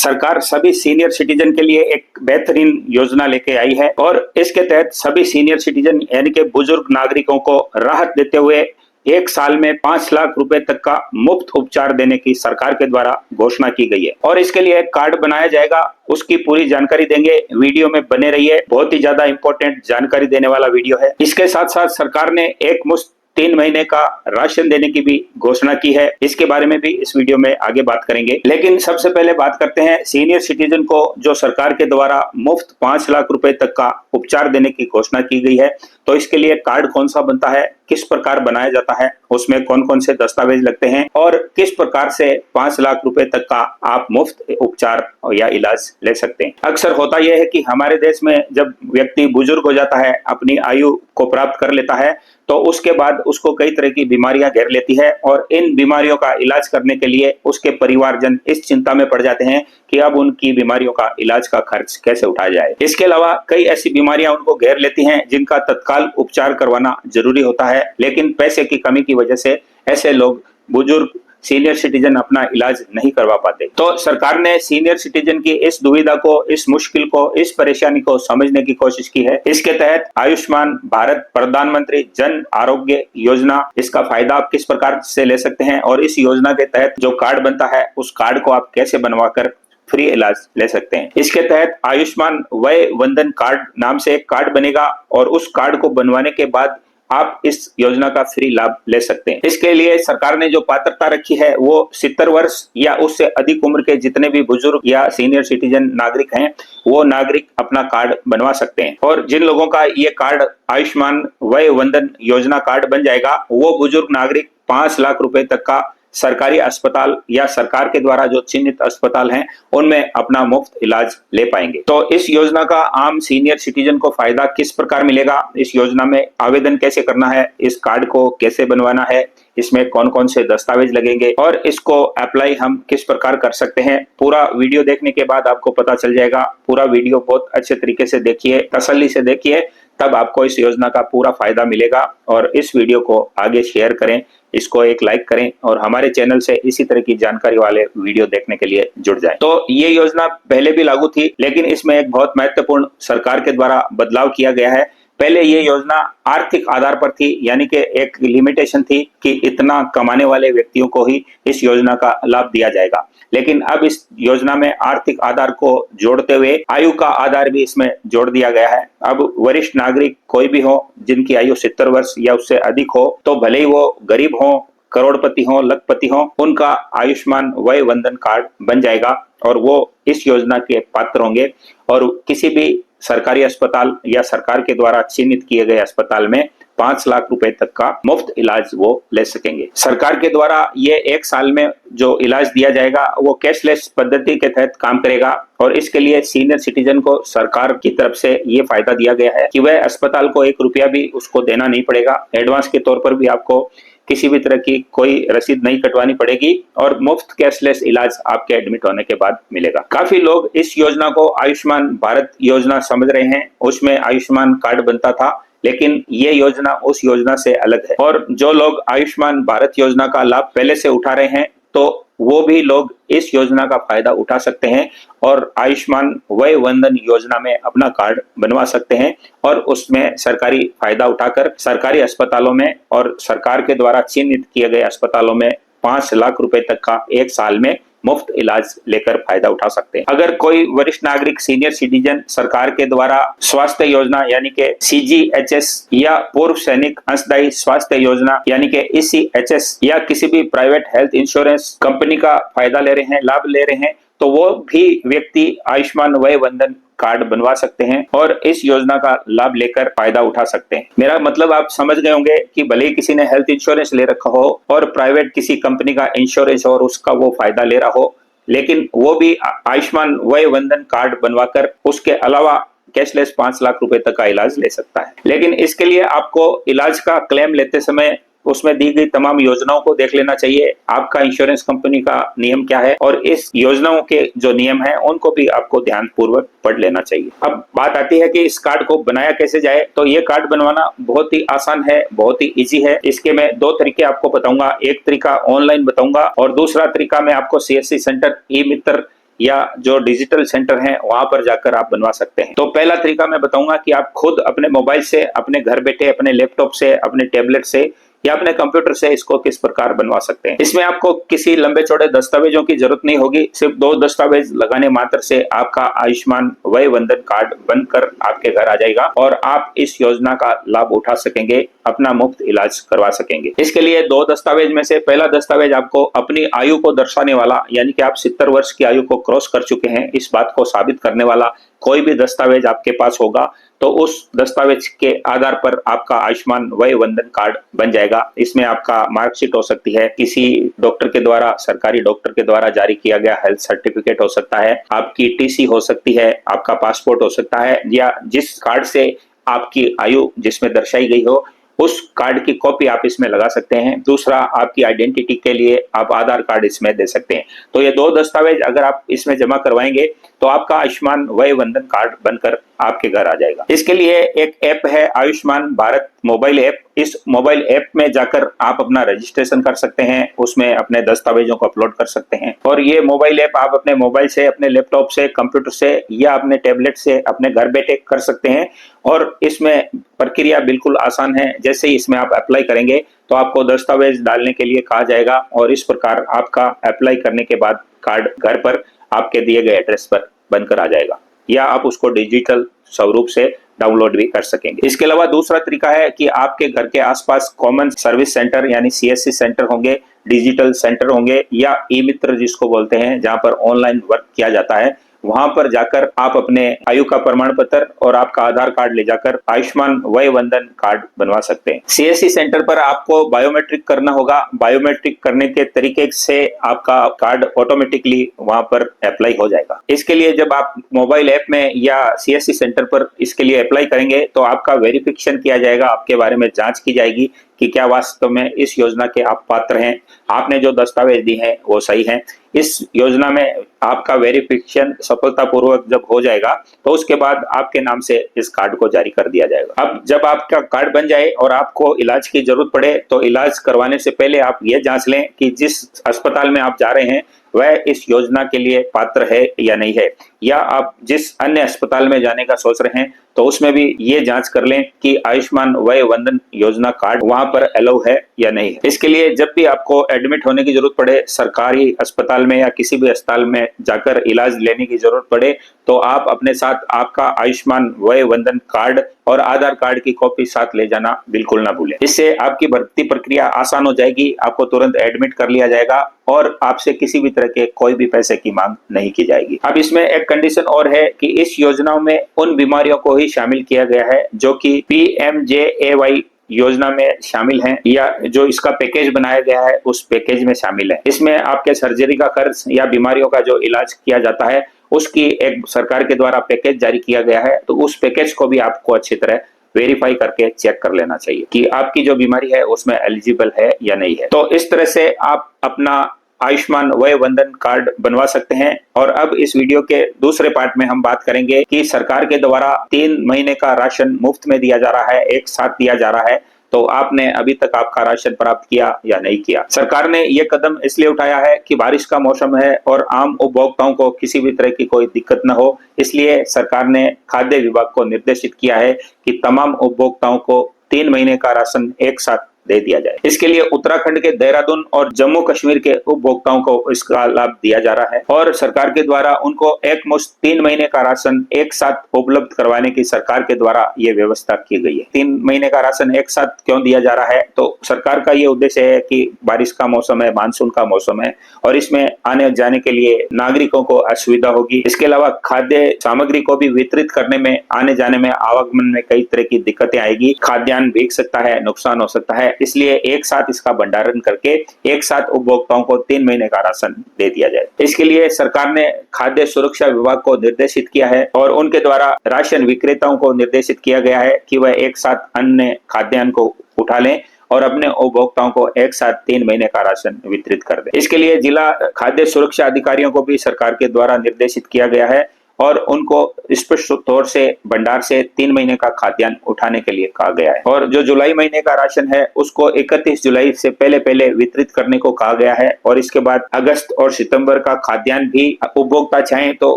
सरकार सभी senior citizen के लिए एक बेहतरीन योजना लेके आई है और इसके तहत सभी सीनियर सिटीजन यानी कि बुजुर्ग नागरिकों को राहत देते हुए एक साल में 5 लाख रुपए तक का मुफ्त उपचार देने की सरकार के द्वारा घोषणा की गई है और इसके लिए एक कार्ड बनाया जाएगा। उसकी पूरी जानकारी देंगे, वीडियो में बने रहिए। बहुत ही ज्यादा इंपॉर्टेंट जानकारी देने वाला वीडियो है। इसके साथ साथ सरकार ने एक मुश्त 3 महीने का राशन देने की भी घोषणा की है। इसके बारे में भी इस वीडियो में आगे बात करेंगे, लेकिन सबसे पहले बात करते हैं सीनियर सिटीजन को जो सरकार के द्वारा मुफ्त 5 लाख रुपए तक का उपचार देने की घोषणा की गई है। तो इसके लिए कार्ड कौन सा बनता है, किस प्रकार बनाया जाता है, उसमें कौन कौन से दस्तावेज लगते हैं और किस प्रकार से 5 लाख रुपए तक का आप मुफ्त उपचार या इलाज ले सकते हैं। अक्सर होता यह है कि हमारे देश में जब व्यक्ति बुजुर्ग हो जाता है, अपनी आयु को प्राप्त कर लेता है, तो उसके बाद उसको कई तरह की बीमारियां घेर लेती है और इन बीमारियों का इलाज करने के लिए उसके परिवारजन इस चिंता में पड़ जाते हैं कि अब उनकी बीमारियों का इलाज का खर्च कैसे उठाया जाए। इसके अलावा कई ऐसी बीमारियां उनको घेर लेती हैं जिनका तत्काल उपचार करवाना जरूरी होता है, लेकिन पैसे की कमी की वजह से ऐसे लोग बुजुर्ग सीनियर सिटीजन अपना इलाज नहीं करवा पाते। तो सरकार ने सीनियर सिटीजन की इस दुविधा को, इस मुश्किल को, इस परेशानी को समझने की कोशिश की है। इसके तहत आयुष्मान भारत प्रधानमंत्री जन आरोग्य योजना, इसका फायदा आप किस प्रकार से ले सकते हैं और इस योजना के तहत जो कार्ड बनता है उस कार्ड को आप कैसे बनवाकर फ्री इलाज ले सकते हैं। इसके तहत आयुष्मान वय वंदन कार्ड नाम से एक कार्ड बनेगा और उस कार्ड को बनवाने के बाद आप इस योजना का फ्री लाभ ले सकते हैं। इसके लिए सरकार ने जो पात्रता रखी है वो 70 वर्ष या उससे अधिक उम्र के जितने भी बुजुर्ग या सीनियर सिटीजन नागरिक हैं, वो नागरिक अपना कार्ड बनवा सकते हैं। और जिन लोगों का ये कार्ड आयुष्मान वय वंदन योजना कार्ड बन जाएगा, वो बुजुर्ग नागरिक 5 लाख रुपए तक का सरकारी अस्पताल या सरकार के द्वारा जो चिन्हित अस्पताल हैं उनमें अपना मुफ्त इलाज ले पाएंगे। तो इस योजना का आम सीनियर सिटीजन को फायदा किस प्रकार मिलेगा, इस योजना में आवेदन कैसे करना है, इस कार्ड को कैसे बनवाना है, इसमें कौन कौन से दस्तावेज लगेंगे और इसको अप्लाई हम किस प्रकार कर सकते हैं, पूरा वीडियो देखने के बाद आपको पता चल जाएगा। पूरा वीडियो बहुत अच्छे तरीके से देखिए, तसल्ली से देखिए, तब आपको इस योजना का पूरा फायदा मिलेगा। और इस वीडियो को आगे शेयर करें, इसको एक लाइक करें और हमारे चैनल से इसी तरह की जानकारी वाले वीडियो देखने के लिए जुड़ जाएं। तो ये योजना पहले भी लागू थी, लेकिन इसमें एक बहुत महत्वपूर्ण सरकार के द्वारा बदलाव किया गया है। पहले ये योजना आर्थिक आधार पर थी, यानी कि एक लिमिटेशन थी कि इतना कमाने वाले व्यक्तियों को ही इस योजना का लाभ दिया जाएगा, लेकिन अब इस योजना में आर्थिक आधार को जोड़ते हुए आयु का आधार भी इसमें जोड़ दिया गया है। अब वरिष्ठ नागरिक कोई भी हो जिनकी आयु 70 वर्ष या उससे अधिक हो, तो भले ही वो गरीब हो, करोड़पति हो, लखपति हो, उनका आयुष्मान वय वंदन कार्ड बन जाएगा और वो इस योजना के पात्र होंगे और किसी भी सरकारी अस्पताल या सरकार के द्वारा चिन्हित किए गए अस्पताल में 5 लाख रुपए तक का मुफ्त इलाज वो ले सकेंगे। सरकार के द्वारा ये एक साल में जो इलाज दिया जाएगा वो कैशलेस पद्धति के तहत काम करेगा और इसके लिए सीनियर सिटीजन को सरकार की तरफ से ये फायदा दिया गया है कि वह अस्पताल को 1 रुपया भी उसको देना नहीं पड़ेगा। एडवांस के तौर पर भी आपको किसी भी तरह की कोई रसीद नहीं कटवानी पड़ेगी और मुफ्त कैशलेस इलाज आपके एडमिट होने के बाद मिलेगा। काफी लोग इस योजना को आयुष्मान भारत योजना समझ रहे हैं, उसमें आयुष्मान कार्ड बनता था, लेकिन ये योजना उस योजना से अलग है। और जो लोग आयुष्मान भारत योजना का लाभ पहले से उठा रहे हैं, तो वो भी लोग इस योजना का फायदा उठा सकते हैं और आयुष्मान वय वंदन योजना में अपना कार्ड बनवा सकते हैं और उसमें सरकारी फायदा उठाकर सरकारी अस्पतालों में और सरकार के द्वारा चिन्हित किए गए अस्पतालों में 5 लाख रुपए तक का एक साल में मुफ्त इलाज लेकर फायदा उठा सकते हैं। अगर कोई वरिष्ठ नागरिक सीनियर सिटीजन सरकार के द्वारा स्वास्थ्य योजना यानी कि CGHS या पूर्व सैनिक अंशदायी स्वास्थ्य योजना यानी कि ECHS या किसी भी प्राइवेट हेल्थ इंश्योरेंस कंपनी का फायदा ले रहे हैं, लाभ ले रहे हैं, तो वो भी व्यक्ति आयुष्मान वय वंदन कार्ड बनवा सकते हैं और इस योजना का लाभ लेकर फायदा उठा सकते हैं। मेरा मतलब आप समझ गए होंगे कि भले ही किसी ने हेल्थ इंश्योरेंस ले रखा हो और प्राइवेट किसी कंपनी का इंश्योरेंस और उसका वो फायदा ले रहा हो, लेकिन वो भी आयुष्मान वय वंदन कार्ड बनवाकर उसके अलावा कैशलेस 5 लाख रुपए तक का इलाज ले सकता है। लेकिन इसके लिए आपको इलाज का क्लेम लेते समय उसमें दी गई तमाम योजनाओं को देख लेना चाहिए, आपका इंश्योरेंस कंपनी का नियम क्या है और इस योजनाओं के जो नियम हैं उनको भी आपको ध्यान पूर्वक पढ़ लेना चाहिए। अब बात आती है कि इस कार्ड को बनाया कैसे जाए। तो ये कार्ड बनवाना बहुत ही आसान है, बहुत ही इजी है। इसके मैं 2 तरीके आपको बताऊंगा। एक तरीका ऑनलाइन बताऊंगा और दूसरा तरीका मैं आपको CSC सेंटर ई मित्र या जो डिजिटल सेंटर हैं वहां पर जाकर आप बनवा सकते हैं। तो पहला तरीका मैं बताऊंगा कि आप खुद अपने मोबाइल से, अपने घर बैठे, अपने लैपटॉप से, अपने टैबलेट से या अपने कंप्यूटर से इसको किस प्रकार बनवा सकते हैं। इसमें आपको किसी लंबे चौड़े दस्तावेजों की जरूरत नहीं होगी। सिर्फ 2 दस्तावेज लगाने मात्र से आपका आयुष्मान वय वंदन कार्ड बनकर आपके घर आ जाएगा और आप इस योजना का लाभ उठा सकेंगे, अपना मुफ्त इलाज करवा सकेंगे। इसके लिए 2 दस्तावेज में से पहला दस्तावेज आपको अपनी आयु को दर्शाने वाला, यानी कि आप 70 वर्ष की आयु को क्रॉस कर चुके हैं, इस बात को साबित करने वाला कोई भी दस्तावेज आपके पास होगा तो उस दस्तावेज के आधार पर आपका आयुष्मान वय वंदन कार्ड बन जाएगा। इसमें आपका मार्कशीट हो सकती है, किसी डॉक्टर के द्वारा, सरकारी डॉक्टर के द्वारा जारी किया गया हेल्थ सर्टिफिकेट हो सकता है, आपकी टीसी हो सकती है, आपका पासपोर्ट हो सकता है, या जिस कार्ड से आपकी आयु जिसमें दर्शाई गई हो उस कार्ड की कॉपी आप इसमें लगा सकते हैं। दूसरा, आपकी आइडेंटिटी के लिए आप आधार कार्ड इसमें दे सकते हैं। तो ये 2 दस्तावेज अगर आप इसमें जमा करवाएंगे तो आपका आयुष्मान वय वंदन कार्ड बनकर आपके घर आ जाएगा। इसके लिए एक ऐप है आयुष्मान भारत मोबाइल ऐप। इस मोबाइल ऐप में जाकर आप अपना रजिस्ट्रेशन कर सकते हैं, उसमें अपने दस्तावेजों को अपलोड कर सकते हैं और ये मोबाइल ऐप आप अपने मोबाइल से, अपने लैपटॉप से, कंप्यूटर से या अपने टैबलेट से अपने घर बैठे कर सकते हैं। और इसमें प्रक्रिया बिल्कुल आसान है। जैसे ही इसमें आप अप्लाई करेंगे तो आपको दस्तावेज डालने के लिए कहा जाएगा और इस प्रकार आपका अप्लाई करने के बाद कार्ड घर पर आपके दिए गए एड्रेस पर बनकर आ जाएगा, या आप उसको डिजिटल स्वरूप से डाउनलोड भी कर सकेंगे। इसके अलावा दूसरा तरीका है कि आपके घर के आसपास कॉमन सर्विस सेंटर यानी सीएससी सेंटर होंगे, डिजिटल सेंटर होंगे या ई मित्र जिसको बोलते हैं, जहां पर ऑनलाइन वर्क किया जाता है। वहां पर जाकर आप अपने आयु का प्रमाण पत्र और आपका आधार कार्ड ले जाकर आयुष्मान वय वंदन कार्ड बनवा सकते हैं। सीएससी सेंटर पर आपको बायोमेट्रिक करना होगा। बायोमेट्रिक करने के तरीके से आपका कार्ड ऑटोमेटिकली वहां पर अप्लाई हो जाएगा। इसके लिए जब आप मोबाइल ऐप में या सीएससी सेंटर पर इसके लिए अप्लाई करेंगे तो आपका वेरिफिकेशन किया जाएगा, आपके बारे में जांच की जाएगी कि क्या वास्तव में इस योजना के आप पात्र हैं, आपने जो दस्तावेज दिए हैं वो सही हैं। इस योजना में आपका वेरिफिकेशन सफलतापूर्वक जब हो जाएगा तो उसके बाद आपके नाम से इस कार्ड को जारी कर दिया जाएगा। अब जब आपका कार्ड बन जाए और आपको इलाज की जरूरत पड़े तो इलाज करवाने से पहले आप ये जांच लें कि जिस अस्पताल में आप जा रहे हैं वह इस योजना के लिए पात्र है या नहीं है, या आप जिस अन्य अस्पताल में जाने का सोच रहे हैं तो उसमें भी ये जांच कर लें कि आयुष्मान वय वंदन योजना कार्ड वहां पर अलाउ है या नहीं है। इसके लिए जब भी आपको एडमिट होने की जरूरत पड़े, सरकारी अस्पताल में या किसी भी अस्पताल में जाकर इलाज लेने की जरूरत पड़े, तो आप अपने साथ आपका आयुष्मान वय वंदन कार्ड और आधार कार्ड की कॉपी साथ ले जाना बिल्कुल ना भूलें। इससे आपकी भर्ती प्रक्रिया आसान हो जाएगी, आपको तुरंत एडमिट कर लिया जाएगा और आपसे किसी भी तरह के कोई भी पैसे की मांग नहीं की जाएगी। अब इसमें एक कंडीशन और है कि इस योजना में उन बीमारियों को ही शामिल किया गया है जो कि पीएमजेएवाई योजना में शामिल हैं या जो इसका पैकेज बनाया गया है उस पैकेज में शामिल है। इसमें आपके सर्जरी का खर्च या बीमारियों का जो इलाज किया जाता है उसकी एक सरकार के द्वारा पैकेज जारी किया गया है, तो उस पैकेज को भी आपको अच्छी तरह वेरीफाई करके चेक कर लेना चाहिए कि आपकी जो बीमारी है उसमें एलिजिबल है या नहीं है। तो इस तरह से आप अपना आयुष्मान वय वंदन कार्ड बनवा सकते हैं। और अब इस वीडियो के दूसरे पार्ट में हम बात करेंगे कि सरकार के द्वारा 3 महीने का राशन मुफ्त में दिया जा रहा है, एक साथ दिया जा रहा है, तो आपने अभी तक आपका राशन प्राप्त किया या नहीं किया। सरकार ने ये कदम इसलिए उठाया है कि बारिश का मौसम है और आम उपभोक्ताओं को किसी भी तरह की कोई दिक्कत न हो, इसलिए सरकार ने खाद्य विभाग को निर्देशित किया है कि तमाम उपभोक्ताओं को 3 महीने का राशन एक साथ दे दिया जाए। इसके लिए उत्तराखंड के देहरादून और जम्मू कश्मीर के उपभोक्ताओं को इसका लाभ दिया जा रहा है और सरकार के द्वारा उनको एक मुश्त 3 महीने का राशन एक साथ उपलब्ध करवाने की सरकार के द्वारा ये व्यवस्था की गई है। 3 महीने का राशन एक साथ क्यों दिया जा रहा है? तो सरकार का ये उद्देश्य है कि बारिश का मौसम है, मानसून का मौसम है और इसमें आने जाने के लिए नागरिकों को असुविधा होगी। इसके अलावा खाद्य सामग्री को भी वितरित करने में, आने जाने में, आवागमन में कई तरह की दिक्कतें आएगी, खाद्यान्न भीग सकता है, नुकसान हो सकता है, इसलिए एक साथ इसका भंडारण करके एक साथ उपभोक्ताओं को 3 महीने का राशन दे दिया जाए। इसके लिए सरकार ने खाद्य सुरक्षा विभाग को निर्देशित किया है और उनके द्वारा राशन विक्रेताओं को निर्देशित किया गया है कि वह एक साथ अन्य खाद्यान्न को उठा लें और अपने उपभोक्ताओं को एक साथ 3 महीने का राशन वितरित कर दें। इसके लिए जिला खाद्य सुरक्षा अधिकारियों को भी सरकार के द्वारा निर्देशित किया गया है और उनको स्पष्ट तौर से भंडार से 3 महीने का खाद्यान्न उठाने के लिए कहा गया है। और जो जुलाई महीने का राशन है उसको 31 जुलाई से पहले वितरित करने को कहा गया है और इसके बाद अगस्त और सितंबर का खाद्यान्न भी उपभोक्ता चाहें तो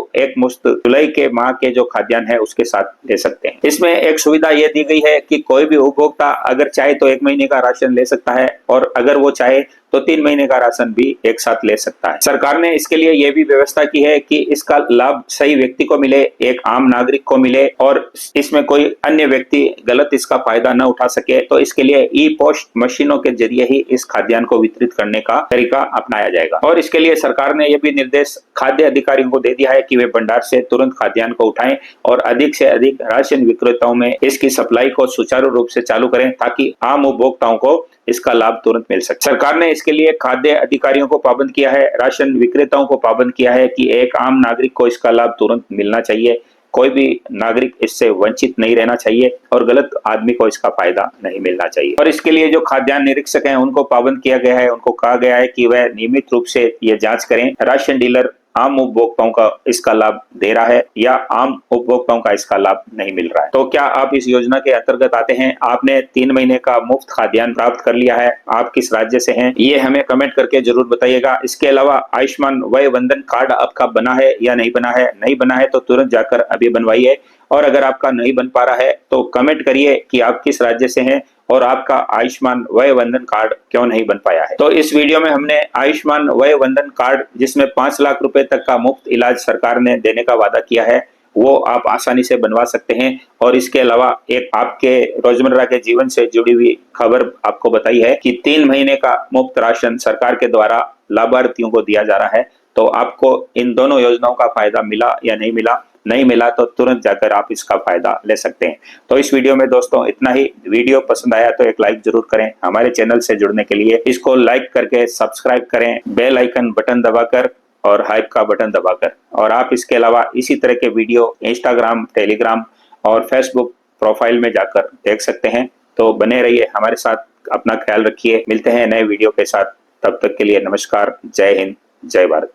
एक मुश्त जुलाई के माह के जो खाद्यान्न है उसके साथ ले सकते हैं। इसमें एक सुविधा यह दी गई है कि कोई भी उपभोक्ता अगर चाहे तो 1 महीने का राशन ले सकता है और अगर वो चाहे तो 3 महीने का राशन भी एक साथ ले सकता है। सरकार ने इसके लिए यह भी व्यवस्था की है कि इसका लाभ सही व्यक्ति को मिले, एक आम नागरिक को मिले और इसमें कोई अन्य व्यक्ति गलत इसका फायदा न उठा सके। तो इसके लिए ई पोस्ट मशीनों के जरिए ही इस खाद्यान्न को वितरित करने का तरीका अपनाया जाएगा। और इसके लिए सरकार ने यह भी निर्देश खाद्य अधिकारियों को दे दिया है कि वे भंडार से तुरंत खाद्यान्न को उठाएं और अधिक से अधिक राशन विक्रेताओं में इसकी सप्लाई को सुचारू रूप से चालू करें ताकि आम उपभोक्ताओं को इसका लाभ तुरंत मिल सके। सरकार ने इसके लिए खाद्य अधिकारियों को पाबंद किया है, राशन विक्रेताओं को पाबंद किया है कि एक आम नागरिक को इसका लाभ तुरंत मिलना चाहिए। कोई भी नागरिक इससे वंचित नहीं रहना चाहिए और गलत आदमी को इसका फायदा नहीं मिलना चाहिए। और इसके लिए जो खाद्यान्न निरीक्षक हैं उनको पाबंद किया गया है, उनको कहा गया है कि वह नियमित रूप से ये जांच करें राशन डीलर आम उपभोक्ताओं का इसका लाभ दे रहा है या आम उपभोक्ताओं का इसका लाभ नहीं मिल रहा है। तो क्या आप इस योजना के अंतर्गत आते हैं? आपने 3 महीने का मुफ्त खाद्यान्न प्राप्त कर लिया है? आप किस राज्य से हैं? ये हमें कमेंट करके जरूर बताइएगा। इसके अलावा आयुष्मान वय वंदन कार्ड आपका बना है या नहीं बना है? नहीं बना है तो तुरंत जाकर अभी बनवाइए और अगर आपका नहीं बन पा रहा है तो कमेंट करिए कि आप किस राज्य से हैं और आपका आयुष्मान वय वंदन कार्ड क्यों नहीं बन पाया है। तो इस वीडियो में हमने आयुष्मान वय वंदन कार्ड जिसमें 5 लाख रुपए तक का मुफ्त इलाज सरकार ने देने का वादा किया है वो आप आसानी से बनवा सकते हैं। और इसके अलावा एक आपके रोजमर्रा के जीवन से जुड़ी हुई खबर आपको बताई है कि 3 महीने का मुफ्त राशन सरकार के द्वारा लाभार्थियों को दिया जा रहा है। तो आपको इन दोनों योजनाओं का फायदा मिला या नहीं मिला? नहीं मिला तो तुरंत जाकर आप इसका फायदा ले सकते हैं। तो इस वीडियो में दोस्तों इतना ही। वीडियो पसंद आया तो एक लाइक जरूर करें। हमारे चैनल से जुड़ने के लिए इसको लाइक करके सब्सक्राइब करें, बेल आइकन बटन दबाकर और हाइप का बटन दबाकर। और आप इसके अलावा इसी तरह के वीडियो इंस्टाग्राम, टेलीग्राम और फेसबुक प्रोफाइल में जाकर देख सकते हैं। तो बने रहिए हमारे साथ, अपना ख्याल रखिए। मिलते हैं नए वीडियो के साथ, तब तक के लिए नमस्कार, जय हिंद, जय भारत।